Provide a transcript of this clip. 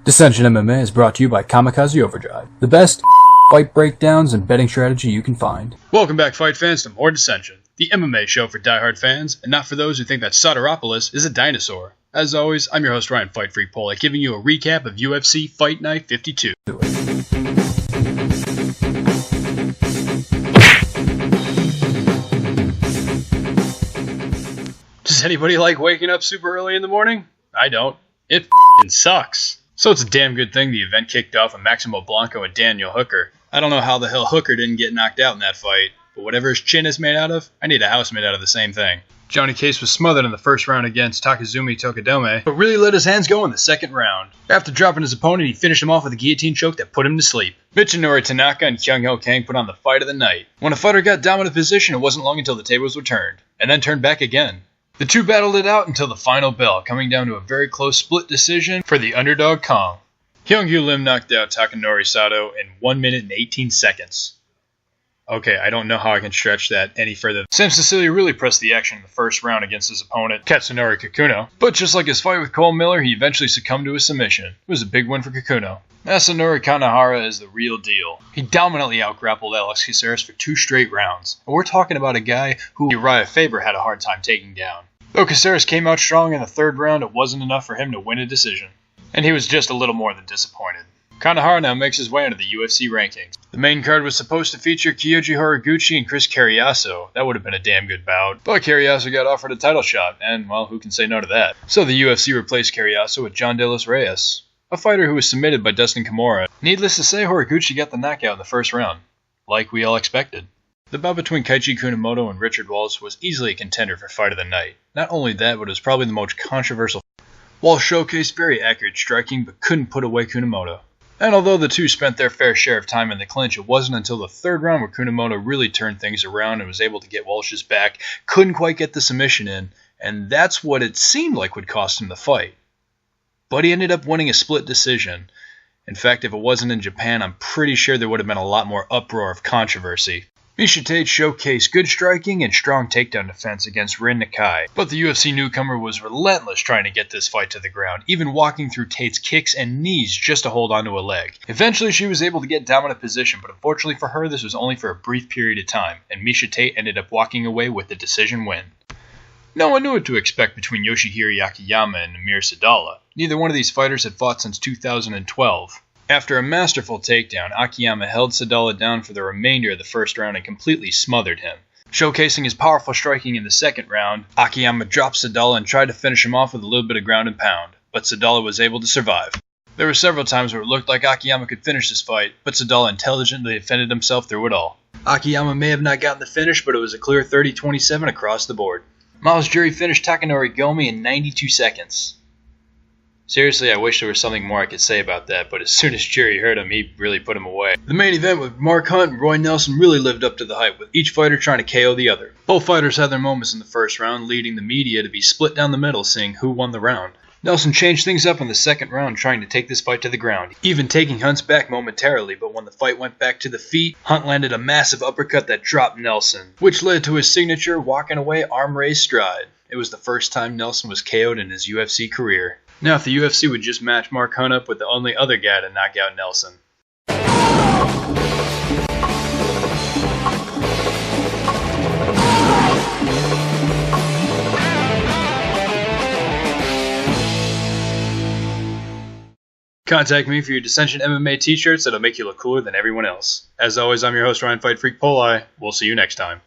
Dissension MMA is brought to you by Kamikaze Overdrive, the best fight breakdowns and betting strategy you can find. Welcome back, fight fans, to more Dissension, the MMA show for diehard fans, and not for those who think that Soteropoulos is a dinosaur. As always, I'm your host Ryan Fight Freak Polak, giving you a recap of UFC Fight Night 52. Does anybody like waking up super early in the morning? I don't. It f***ing sucks. So it's a damn good thing the event kicked off with Maximo Blanco and Daniel Hooker. I don't know how the hell Hooker didn't get knocked out in that fight, but whatever his chin is made out of, I need a house made out of the same thing. Johnny Case was smothered in the first round against Takazumi Tokidome, but really let his hands go in the second round. After dropping his opponent, he finished him off with a guillotine choke that put him to sleep. Michinori Tanaka and Kyung-Ho Kang put on the fight of the night. When a fighter got dominant position, it wasn't long until the tables were turned, and then turned back again. The two battled it out until the final bell, coming down to a very close split decision for the underdog Kong. Hyung-Hyu Lim knocked out Takanori Sato in 1 minute and 18 seconds. Okay, I don't know how I can stretch that any further. Sam Sicilia really pressed the action in the first round against his opponent, Katsunori Kikuno. But just like his fight with Cole Miller, he eventually succumbed to a submission. It was a big win for Kikuno. Masanori Kanehara is the real deal. He dominantly outgrappled Alex Caceres for 2 straight rounds. And we're talking about a guy who Uriah Faber had a hard time taking down. Though Caceres came out strong in the third round, it wasn't enough for him to win a decision. And he was just a little more than disappointed. Kanehara now makes his way into the UFC rankings. The main card was supposed to feature Kyoji Horiguchi and Chris Carriasso. That would have been a damn good bout. But Carriasso got offered a title shot, and, well, who can say no to that? So the UFC replaced Carriasso with John De Los Reyes, a fighter who was submitted by Dustin Kimura. Needless to say, Horiguchi got the knockout in the first round, like we all expected. The bout between Kaiichi Kunamoto and Richard Walsh was easily a contender for fight of the night. Not only that, but it was probably the most controversial. Walsh showcased very accurate striking, but couldn't put away Kunamoto. And although the two spent their fair share of time in the clinch, it wasn't until the third round where Kunamoto really turned things around and was able to get Walsh's back, couldn't quite get the submission in, and that's what it seemed like would cost him the fight. But he ended up winning a split decision. In fact, if it wasn't in Japan, I'm pretty sure there would have been a lot more uproar of controversy. Miesha Tate showcased good striking and strong takedown defense against Rin Nakai, but the UFC newcomer was relentless trying to get this fight to the ground, even walking through Tate's kicks and knees just to hold onto a leg. Eventually she was able to get dominant position, but unfortunately for her this was only for a brief period of time, and Miesha Tate ended up walking away with the decision win. No one knew what to expect between Yoshihiro Akiyama and Amir Sadala. Neither one of these fighters had fought since 2012. After a masterful takedown, Akiyama held Sadala down for the remainder of the first round and completely smothered him. Showcasing his powerful striking in the second round, Akiyama dropped Sadala and tried to finish him off with a little bit of ground and pound, but Sadala was able to survive. There were several times where it looked like Akiyama could finish this fight, but Sadala intelligently defended himself through it all. Akiyama may have not gotten the finish, but it was a clear 30-27 across the board. Miles Jury finished Takanori Gomi in 92 seconds. Seriously, I wish there was something more I could say about that, but as soon as Jerry heard him, he really put him away. The main event with Mark Hunt and Roy Nelson really lived up to the hype, with each fighter trying to KO the other. Both fighters had their moments in the first round, leading the media to be split down the middle, seeing who won the round. Nelson changed things up in the second round, trying to take this fight to the ground, even taking Hunt's back momentarily, but when the fight went back to the feet, Hunt landed a massive uppercut that dropped Nelson, which led to his signature walking away arm raised stride. It was the first time Nelson was KO'd in his UFC career. Now, if the UFC would just match Mark Hunt up with the only other guy to knock out Nelson. Contact me for your Dissension MMA t-shirts that'll make you look cooler than everyone else. As always, I'm your host, Ryan Fight Freak Polai. We'll see you next time.